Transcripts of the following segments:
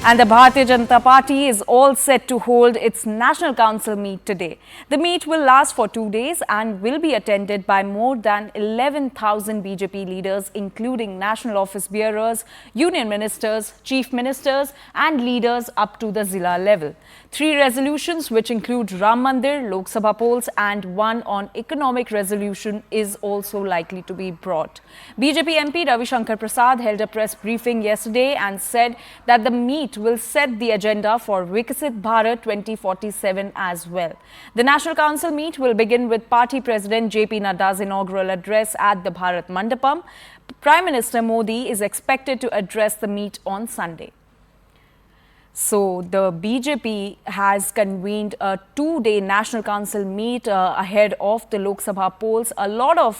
And the Bharatiya Janata Party is all set to hold its National Council meet today. The meet will last for 2 days and will be attended by more than 11,000 BJP leaders, including national office bearers, union ministers, chief ministers and leaders up to the Zilla level. 3 resolutions, which include Ram Mandir, Lok Sabha polls and one on economic resolution, is also likely to be brought. BJP MP Ravi Shankar Prasad held a press briefing yesterday and said that the meet will set the agenda for Viksit Bharat 2047 as well. The National Council meet will begin with Party President JP Nadda's inaugural address at the Bharat Mandapam. Prime Minister Modi is expected to address the meet on Sunday. So, the BJP has convened a 2-day National Council meet ahead of the Lok Sabha polls. A lot of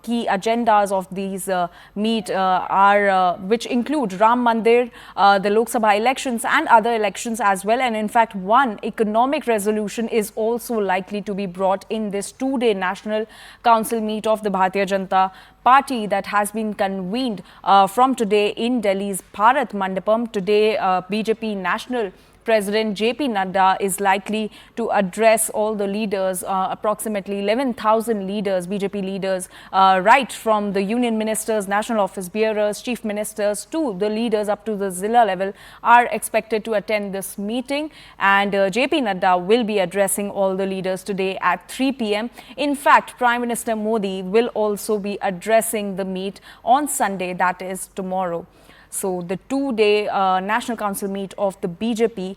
key agendas of these meet are which include Ram Mandir, the Lok Sabha elections and other elections as well. And in fact, one economic resolution is also likely to be brought in this 2-day National Council meet of the Bharatiya Janata Party that has been convened from today in Delhi's Bharat Mandapam. Today, BJP National President JP Nadda is likely to address all the leaders, approximately 11,000 leaders, BJP leaders, right from the union ministers, national office bearers, chief ministers to the leaders up to the Zilla level are expected to attend this meeting. And JP Nadda will be addressing all the leaders today at 3 p.m. In fact, Prime Minister Modi will also be addressing the meet on Sunday, that is tomorrow. So, the 2-day National Council meet of the BJP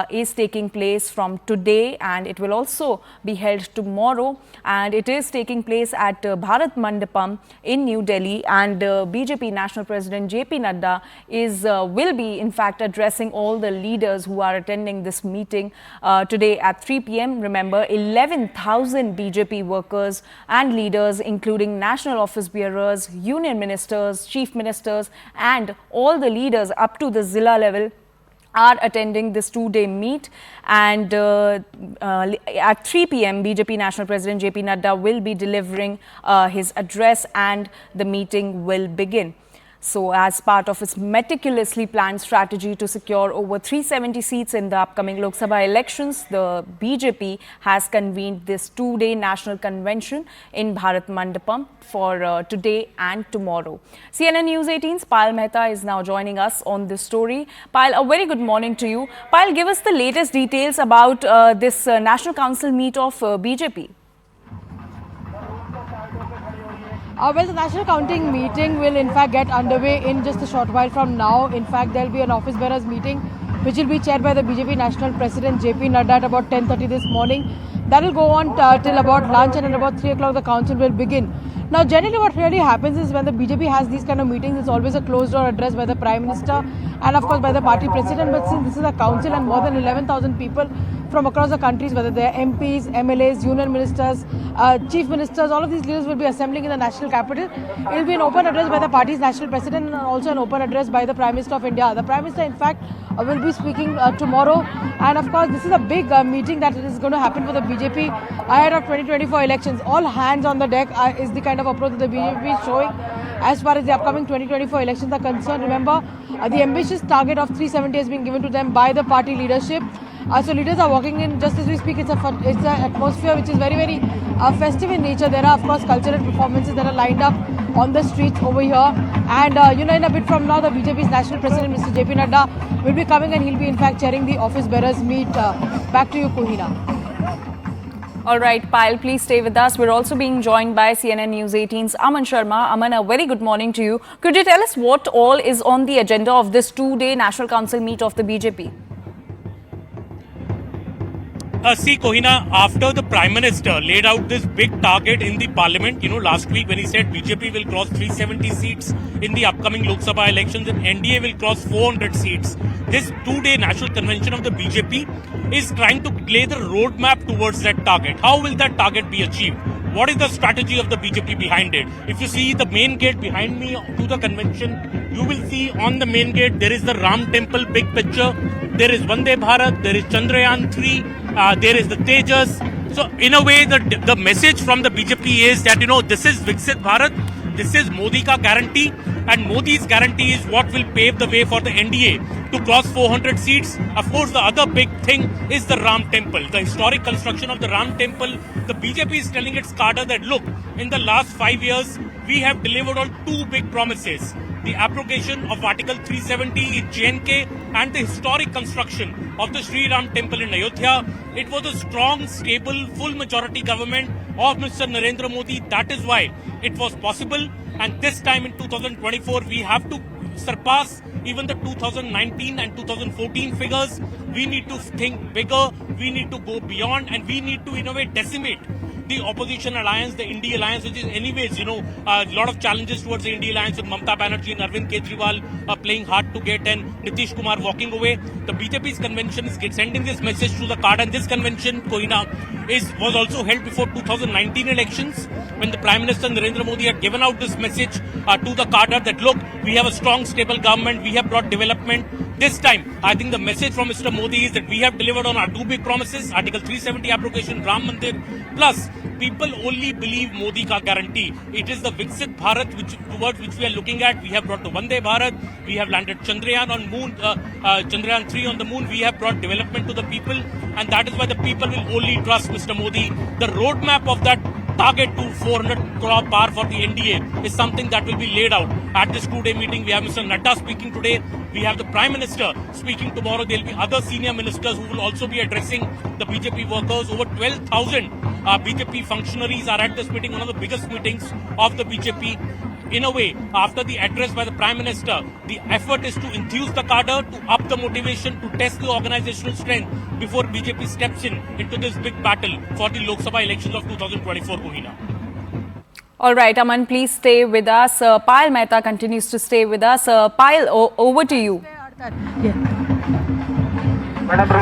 is taking place from today and it will also be held tomorrow, and it is taking place at Bharat Mandapam in New Delhi, and BJP National President JP Nadda will be in fact addressing all the leaders who are attending this meeting today at 3 p.m. Remember, 11,000 BJP workers and leaders, including national office bearers, union ministers, chief ministers and all the leaders up to the Zilla level are attending this 2-day meet. And at 3 p.m. BJP National President JP Nadda will be delivering his address and the meeting will begin. So, as part of its meticulously planned strategy to secure over 370 seats in the upcoming Lok Sabha elections, the BJP has convened this 2-day national convention in Bharat Mandapam for today and tomorrow. CNN News 18's Payal Mehta is now joining us on this story. Payal, a very good morning to you. Payal, give us the latest details about this National Council meet of BJP. Well, the national counting meeting will in fact get underway in just a short while from now. In fact, there will be an office bearers meeting which will be chaired by the BJP National President JP Nadda at about 10:30 this morning. That will go on till about lunch, and at about 3 o'clock the council will begin. Now, generally what really happens is when the BJP has these kind of meetings, it's always a closed door address by the Prime Minister and of course by the party president. But since this is a council and more than 11,000 people from across the countries, whether they are MPs, MLAs, union ministers, chief ministers, all of these leaders will be assembling in the national capital. It will be an open address by the party's national president and also an open address by the Prime Minister of India. The Prime Minister in fact will be speaking tomorrow, and of course this is a big meeting that is going to happen for the BJP ahead of 2024 elections. All hands on the deck is the kind of approach that the BJP is showing as far as the upcoming 2024 elections are concerned. Remember, the ambitious target of 370 has been given to them by the party leadership. So leaders are walking in just as we speak. It's an atmosphere which is very, very festive in nature. There are of course cultural performances that are lined up on the streets over here. And in a bit from now, the BJP's National President Mr. JP Nadda will be coming and he'll be in fact chairing the office bearers meet. Back to you, Kohina. All right, Payal, please stay with us. We're also being joined by CNN News 18's Aman Sharma. Aman, a very good morning to you. Could you tell us what all is on the agenda of this 2-day National Council meet of the BJP? See, Kohina, after the Prime Minister laid out this big target in the Parliament, last week when he said BJP will cross 370 seats in the upcoming Lok Sabha elections and NDA will cross 400 seats, this 2-day National Convention of the BJP is trying to lay the roadmap towards that target. How will that target be achieved? What is the strategy of the BJP behind it? If you see the main gate behind me to the convention, you will see on the main gate there is the Ram Temple big picture, there is Vande Bharat, there is Chandrayaan 3, there is the Tejas. So in a way, the message from the BJP is that, this is Viksit Bharat, this is Modi ka guarantee, and Modi's guarantee is what will pave the way for the NDA to cross 400 seats. Of course, the other big thing is the Ram Temple, the historic construction of the Ram Temple. The BJP is telling its cadre that, look, in the last 5 years, we have delivered on two big promises. The abrogation of Article 370 in JNK and the historic construction of the Sri Ram Temple in Ayodhya. It was a strong, stable, full majority government of Mr. Narendra Modi. That is why it was possible. And this time in 2024, we have to surpass even the 2019 and 2014 figures. We need to think bigger, we need to go beyond, and we need to, in a way, decimate the opposition alliance, the India alliance, which is anyways, a lot of challenges towards the India alliance with Mamata Banerjee and Arvind Kejriwal playing hard to get and Nitish Kumar walking away. The BJP's convention is sending this message to the card, and this convention, Kohina, was also held before 2019 elections when the Prime Minister Narendra Modi had given out this message to the cadre that, look, we have a strong, stable government, we have brought development. This time, I think the message from Mr. Modi is that we have delivered on our two big promises, Article 370 abrogation, Ram Mandir, plus people only believe Modi ka guarantee. It is the Viksit Bharat towards which we are looking at. We have brought the Vande Bharat, we have landed Chandrayaan on moon, Chandrayaan 3 on the moon. We have brought development to the people, and that is why the people will only trust Mr. Modi. The roadmap of that target to 400 crore par for the NDA is something that will be laid out at this two-day meeting. We have Mr. Nadda speaking today. We have the Prime Minister speaking tomorrow. There will be other senior ministers who will also be addressing the BJP workers. Over 12,000 BJP functionaries are at this meeting, one of the biggest meetings of the BJP. In a way, after the address by the Prime Minister, the effort is to enthuse the cadre, to up the motivation, to test the organizational strength before BJP steps into this big battle for the Lok Sabha elections of 2024, Kohina. All right, Aman, please stay with us. Payal Mehta continues to stay with us. Payal, over to you.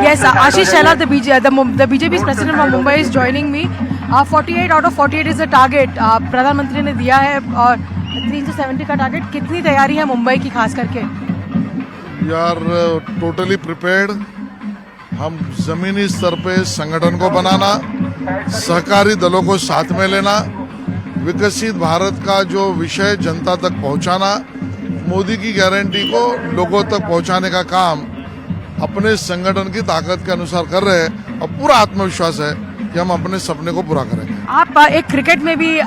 Yes, Ashish Shelar, the BJP's president from Mumbai is joining me. 48 out of 48 is the target. प्रधानमंत्री ने दिया है और 370 का target. कितनी तैयारी है मुंबई की खास करके? We are totally prepared. हम जमीनी स्तर पे संगठन को बनाना, सहकारी दलों को साथ में लेना, विकसित भारत का जो विषय जनता तक पहुंचाना, मोदी की गारंटी को लोगों तक पहुंचाने का काम अपने संगठन की ताकत के अनुसार कर रहे हैं और पूरा आत्मविश्वास है कि हम अपने सपने को पूरा करेंगे। आप एक क्रिकेट में भी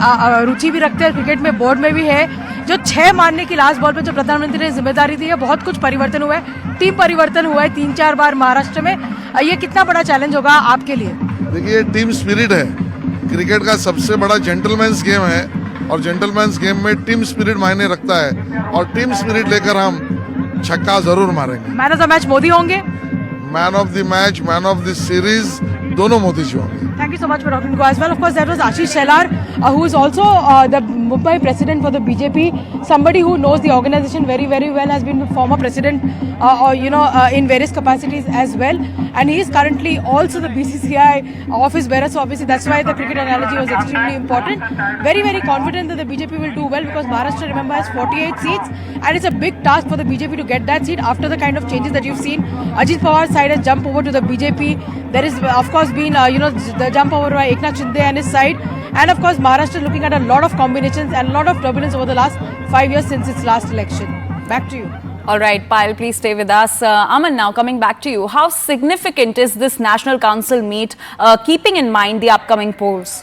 रुचि भी रखते हैं, क्रिकेट में बोर्ड में भी है। जो 6 मारने की लास्ट बॉल पे जो प्रधानमंत्री ने जिम्मेदारी दी है, बहुत कुछ परिवर्तन हुआ है, टीम परिवर्तन हुआ है 3-4 बार महाराष्ट्र में। ये कितना बड़ा चैलेंज होगा आपके लिए? देखिए, टीम स्पिरिट है, क्रिकेट का सबसे बड़ा जेंटलमैन्स गेम है और जेंटलमैन्स गेम में टीम स्पिरिट मायने रखता है और टीम स्पिरिट लेकर हम छक्का जरूर मारेंगे। Man of the match Modi होंगे? Man of the match, man of the series दोनों मोदी जी होंगे। Thank you so much for talking to us. Well, of course, that was Ashish Shelar, who is also the Mumbai president for the BJP. Somebody who knows the organization very, very well, has been the former president, in various capacities as well. And he is currently also the BCCI office bearer. So obviously, that's why the cricket analogy was extremely important. Very, very confident that the BJP will do well because Maharashtra, remember, has 48 seats, and it's a big task for the BJP to get that seat after the kind of changes that you've seen. Ajit Pawar's side has jumped over to the BJP. There is, of course, been the jump over by Eknath Shinde and his side, and of course Maharashtra is looking at a lot of combinations and a lot of turbulence over the last 5 years since its last election. Back to you. All right, Payal, please stay with us. Aman, now coming back to you, how significant is this National Council meet, keeping in mind the upcoming polls?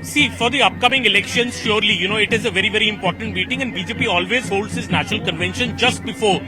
See, for the upcoming elections, surely, it is a very, very important meeting, and BJP always holds its national convention just before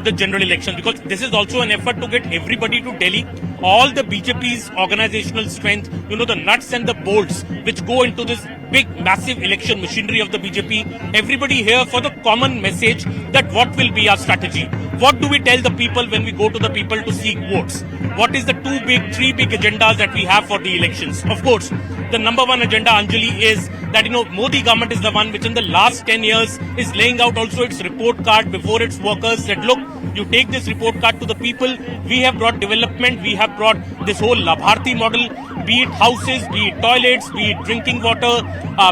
the general election, because this is also an effort to get everybody to Delhi. All the BJP's organizational strength, the nuts and the bolts which go into this big, massive election machinery of the BJP. Everybody here for the common message that what will be our strategy? What do we tell the people when we go to the people to seek votes? What is the 3 big agendas that we have for the elections? Of course, the number one agenda, Anjali, is that, Modi government is the one which in the last 10 years is laying out also its report card before its workers, that look, you take this report card to the people. We have brought development. We have brought this whole Labharti model, be it houses, be it toilets, be it drinking water,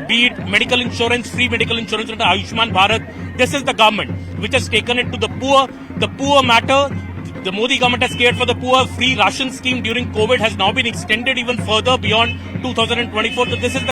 be it medical insurance, free medical insurance under Ayushman Bharat. This is the government which has taken it to the poor. The poor matter. The Modi government has cared for the poor. Free ration scheme during COVID has now been extended even further beyond 2024. So this is the